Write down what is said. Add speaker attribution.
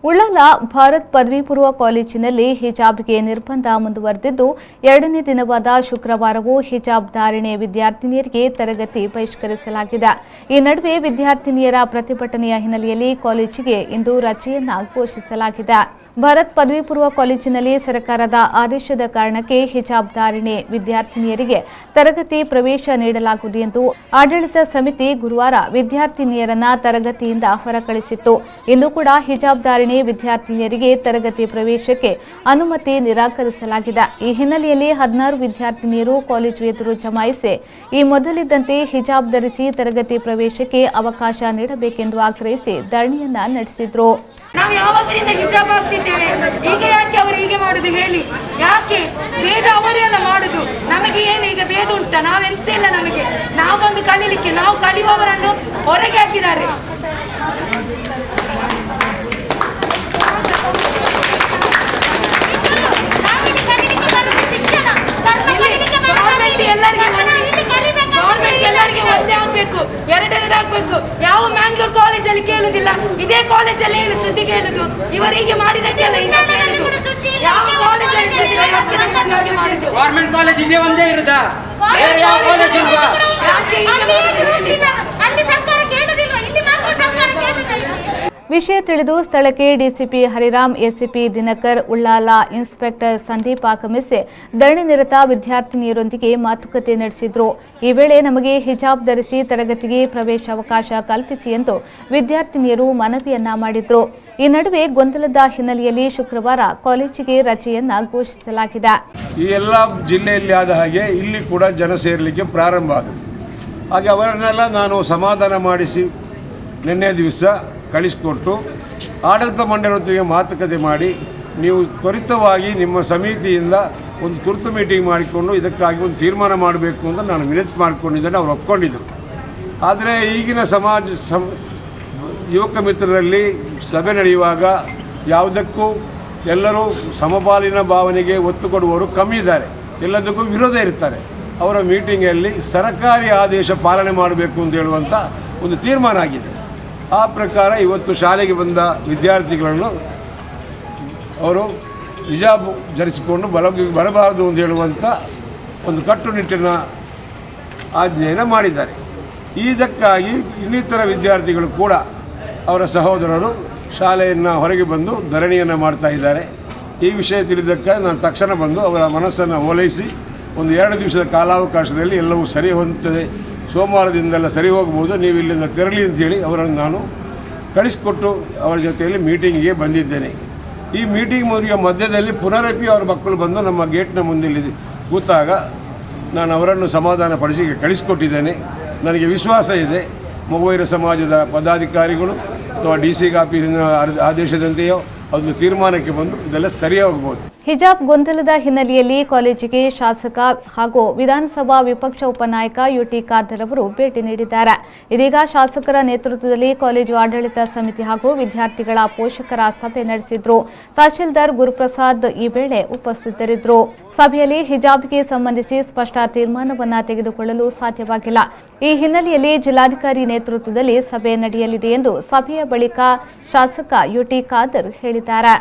Speaker 1: ಉಳ್ಳಾಲ ಭಾರತ್ ಪದವಿ ಪೂರ್ವ ಕಾಲೇಜಿನಲ್ಲಿ ಹಿಜಾಬ್ಗೆ ನಿರ್ಬಂಧ ಮುಂದುವರೆದಿದ್ದು, ಎರಡನೇ ದಿನವಾದ ಶುಕ್ರವಾರವೂ ಹಿಜಾಬ್ ಧಾರಣೆ ವಿದ್ಯಾರ್ಥಿನಿಯರಿಗೆ ತರಗತಿ ಬಹಿಷ್ಕರಿಸಲಾಗಿದೆ. ಈ ನಡುವೆ ವಿದ್ಯಾರ್ಥಿನಿಯರ ಪ್ರತಿಭಟನೆಯ ಹಿನ್ನೆಲೆಯಲ್ಲಿ ಕಾಲೇಜಿಗೆ ಇಂದು ರಜೆಯನ್ನ ಘೋಷಿಸಲಾಗಿದೆ. ಭಾರತ್ ಪದವಿ ಪೂರ್ವ ಕಾಲೇಜಿನಲ್ಲಿ ಸರ್ಕಾರದ ಆದೇಶದ ಕಾರಣಕ್ಕೆ ಹಿಜಾಬ್ ಧಾರಣೆ ವಿದ್ಯಾರ್ಥಿನಿಯರಿಗೆ ತರಗತಿ ಪ್ರವೇಶ ನೀಡಲಾಗುವುದು ಎಂದು ಆಡಳಿತ ಸಮಿತಿ ಗುರುವಾರ ವಿದ್ಯಾರ್ಥಿನಿಯರನ್ನ ತರಗತಿಯಿಂದ ಹೊರಕಳಿಸಿತ್ತು. ಇಂದು ಕೂಡ ಹಿಜಾಬ್ ಧಾರಣೆ ವಿದ್ಯಾರ್ಥಿನಿಯರಿಗೆ ತರಗತಿ ಪ್ರವೇಶಕ್ಕೆ ಅನುಮತಿ ನಿರಾಕರಿಸಲಾಗಿದೆ. ಈ ಹಿನ್ನೆಲೆಯಲ್ಲಿ 16 ವಿದ್ಯಾರ್ಥಿನಿಯರು ಕಾಲೇಜು ಎದುರು ಜಮಾಯಿಸಿ ಈ ಮೊದಲಿದ್ದಂತೆ ಹಿಜಾಬ್ ಧರಿಸಿ ತರಗತಿ ಪ್ರವೇಶಕ್ಕೆ ಅವಕಾಶ ನೀಡಬೇಕೆಂದು ಆಗ್ರಹಿಸಿ ಧರಣಿಯನ್ನ ನಡೆಸಿದ್ರು.
Speaker 2: ನಾವು ಯಾವಾಗಲಿಂದ ಹಿಜಾಬ್ ಆಗ್ತಿದ್ದೇವೆ, ಈಗ ಯಾಕೆ ಅವರು ಹೀಗೆ ಮಾಡುದು ಹೇಳಿ? ಯಾಕೆ ಭೇದ ಅವರೆಲ್ಲ ಮಾಡುದು? ನಮಗೆ ಏನು ಈಗ ಭೇದ ಉಂಟಾ? ನಾವೆಂತ ಇಲ್ಲ, ನಮಗೆ ನಾವೊಂದು ಕಲೀಲಿಕ್ಕೆ ನಾವು ಕಲಿಯುವವರನ್ನು ಹೊರಗೆ ಹಾಕಿದ್ದಾರೆ. ಗೌರ್ಮೆಂಟ್ ಎಲ್ಲರಿಗೆ ಒಂದೇ ಆಗ್ಬೇಕು, ಎರಡೆರಡಾಗಬೇಕು. ಯಾವ ಮ್ಯಾಂಗ್ಳೂರ್ ಕಾಲೇಜಲ್ಲಿ ಕೇಳುದಿಲ್ಲ, ಇದೇ ಕಾಲೇಜಲ್ಲಿ ಏನು ಸುದ್ದಿ ಕೇಳುದು? ಇವರಿಗೆ ಮಾಡಿದಕ್ಕೆಲ್ಲ ಈಗ ಕೇಳುದು. ಯಾವ ಕಾಲೇಜಲ್ಲಿ ಸುದ್ದಿ ಮಾಡುದು?
Speaker 3: ಗೌರ್ಮೆಂಟ್ ಕಾಲೇಜ್ ಇದೇ ಒಂದೇ ಇರುದಾ? ಬೇರೆ ಯಾವ ಕಾಲೇಜ್ ಇಲ್ವಾ?
Speaker 2: ಯಾಕೆ ಹೀಗೆ ಮಾಡುದು?
Speaker 1: ವಿಷಯ ತಿಳಿದು ಸ್ಥಳಕ್ಕೆ DCP Hariram, ACP Dinakar, Ullal inspector Sandeep ಆಗಮಿಸಿ ಧರಣಿ ನಿರತ ವಿದ್ಯಾರ್ಥಿನಿಯರೊಂದಿಗೆ ಮಾತುಕತೆ ನಡೆಸಿದ್ರು. ಈ ವೇಳೆ ನಮಗೆ ಹಿಜಾಬ್ ಧರಿಸಿ ತರಗತಿಗೆ ಪ್ರವೇಶಾವಕಾಶ ಕಲ್ಪಿಸಿ ಎಂದು ವಿದ್ಯಾರ್ಥಿನಿಯರು ಮನವಿಯನ್ನ ಮಾಡಿದ್ರು. ಈ ನಡುವೆ ಗೊಂದಲದ ಹಿನ್ನೆಲೆಯಲ್ಲಿ ಶುಕ್ರವಾರ ಕಾಲೇಜಿಗೆ ರಜೆಯನ್ನ ಘೋಷಿಸಲಾಗಿದೆ.
Speaker 4: ಈ ಎಲ್ಲ ಜಿಲ್ಲೆಯಲ್ಲಿ ಆದ ಹಾಗೆ ಇಲ್ಲಿ ಕೂಡ ಜನ ಸೇರಲಿಕ್ಕೆ ಪ್ರಾರಂಭ ಆದವು. ಹಾಗೆ ಅವರನ್ನೆಲ್ಲ ನಾನು ಸಮಾಧಾನ ಮಾಡಿಸಿ ನಿನ್ನೆ ದಿವಸ ಕಳಿಸಿಕೊಟ್ಟು ಆಡಳಿತ ಮಂಡಳಿಯೊಂದಿಗೆ ಮಾತುಕತೆ ಮಾಡಿ ನೀವು ತ್ವರಿತವಾಗಿ ನಿಮ್ಮ ಸಮಿತಿಯಿಂದ ಒಂದು ತುರ್ತು ಮೀಟಿಂಗ್ ಮಾಡಿಕೊಂಡು ಇದಕ್ಕಾಗಿ ಒಂದು ತೀರ್ಮಾನ ಮಾಡಬೇಕು ಅಂತ ನಾನು ವಿನಂತಿ ಮಾಡಿಕೊಂಡಿದ್ದೇನೆ. ಅವರು ಒಪ್ಕೊಂಡಿದ್ದರು. ಆದರೆ ಈಗಿನ ಯುವಕ ಮಿತ್ರರಲ್ಲಿ ಸಭೆ ನಡೆಯುವಾಗ ಯಾವುದಕ್ಕೂ ಎಲ್ಲರೂ ಸಮಪಾಲಿನ ಭಾವನೆಗೆ ಒತ್ತು ಕೊಡುವವರು ಕಮ್ಮಿ ಇದ್ದಾರೆ, ಎಲ್ಲದಕ್ಕೂ ವಿರೋಧ ಇರ್ತಾರೆ. ಅವರ ಮೀಟಿಂಗಲ್ಲಿ ಸರ್ಕಾರಿ ಆದೇಶ ಪಾಲನೆ ಮಾಡಬೇಕು ಅಂತ ಹೇಳುವಂಥ ಒಂದು ತೀರ್ಮಾನ ಆಗಿದೆ. ಆ ಪ್ರಕಾರ ಇವತ್ತು ಶಾಲೆಗೆ ಬಂದ ವಿದ್ಯಾರ್ಥಿಗಳನ್ನು ಅವರು ಹಿಜಾಬ್ ಧರಿಸಿಕೊಂಡು ಬರಬಾರದು ಅಂತ ಹೇಳುವಂಥ ಒಂದು ಕಟ್ಟುನಿಟ್ಟಿನ ಆಜ್ಞೆಯನ್ನು ಮಾಡಿದ್ದಾರೆ. ಇದಕ್ಕಾಗಿ ಇನ್ನಿತರ ವಿದ್ಯಾರ್ಥಿಗಳು ಕೂಡ ಅವರ ಸಹೋದರರು ಶಾಲೆಯನ್ನು ಹೊರಗೆ ಬಂದು ಧರಣಿಯನ್ನು ಮಾಡ್ತಾ ಇದ್ದಾರೆ. ಈ ವಿಷಯ ತಿಳಿದಕ್ಕೆ ನಾನು ತಕ್ಷಣ ಬಂದು ಅವರ ಮನಸ್ಸನ್ನು ಓಲೈಸಿ ಒಂದು 2 ದಿವಸದ ಕಾಲಾವಕಾಶದಲ್ಲಿ ಎಲ್ಲವೂ ಸರಿ ಹೊಂದುತ್ತದೆ, ಸೋಮವಾರದಿಂದೆಲ್ಲ ಸರಿ ಹೋಗ್ಬೋದು, ನೀವು ಇಲ್ಲಿಂದ ತೆರಳಿ ಅಂತೇಳಿ ಅವರನ್ನು ನಾನು ಕಳಿಸಿಕೊಟ್ಟು ಅವರ ಜೊತೆಯಲ್ಲಿ ಮೀಟಿಂಗಿಗೆ ಬಂದಿದ್ದೇನೆ. ಈ ಮೀಟಿಂಗ್ ಮುಗಿಯ ಮಧ್ಯದಲ್ಲಿ ಪುನರಪಿ ಅವರ ಮಕ್ಕಳು ಬಂದು ನಮ್ಮ ಗೇಟ್ನ ಮುಂದೆ ಕೂತಾಗ ನಾನು ಅವರನ್ನು ಸಮಾಧಾನ ಪಡಿಸಿ ಕಳಿಸಿಕೊಟ್ಟಿದ್ದೇನೆ. ನನಗೆ ವಿಶ್ವಾಸ ಇದೆ ಮೊಗವೀರ ಸಮಾಜದ ಪದಾಧಿಕಾರಿಗಳು ಅಥವಾ DC ಆಫೀಸಿನ ಆದೇಶದಂತೆಯೋ ಒಂದು ತೀರ್ಮಾನಕ್ಕೆ ಬಂದು ಇದೆಲ್ಲ ಸರಿಯಾಗಬಹುದು.
Speaker 1: ಹಿಜಾಬ್ ಗೊಂದಲದ ಹಿನ್ನೆಲೆಯಲ್ಲಿ ಕಾಲೇಜಿಗೆ ಶಾಸಕ ಹಾಗೂ ವಿಧಾನಸಭಾ ವಿಪಕ್ಷ ಉಪನಾಯಕ ಯುಟಿ ಖಾದರ್ ಅವರು ಭೇಟಿ ನೀಡಿದ್ದಾರೆ. ಇದೀಗ ಶಾಸಕರ ನೇತೃತ್ವದಲ್ಲಿ ಕಾಲೇಜು ಆಡಳಿತ ಸಮಿತಿ ಹಾಗೂ ವಿದ್ಯಾರ್ಥಿಗಳ ಪೋಷಕರ ಸಭೆ ನಡೆಸಿದ್ರು. ತಹಶೀಲ್ದಾರ್ ಗುರುಪ್ರಸಾದ್ ಈ ವೇಳೆ ಉಪಸ್ಥಿತರಿದ್ದರು. ಸಭೆಯಲ್ಲಿ ಹಿಜಾಬ್ಗೆ ಸಂಬಂಧಿಸಿ ಸ್ಪಷ್ಟ ತೀರ್ಮಾನವನ್ನ ತೆಗೆದುಕೊಳ್ಳಲು ಸಾಧ್ಯವಾಗಿಲ್ಲ. ಈ ಹಿನ್ನೆಲೆಯಲ್ಲಿ ಜಿಲ್ಲಾಧಿಕಾರಿ ನೇತೃತ್ವದಲ್ಲಿ ಸಭೆ ನಡೆಯಲಿದೆ ಎಂದು ಸಭೆಯ ಬಳಿಕ ಶಾಸಕ ಯುಟಿ ಖಾದರ್ ಹೇಳಿದ್ದಾರೆ.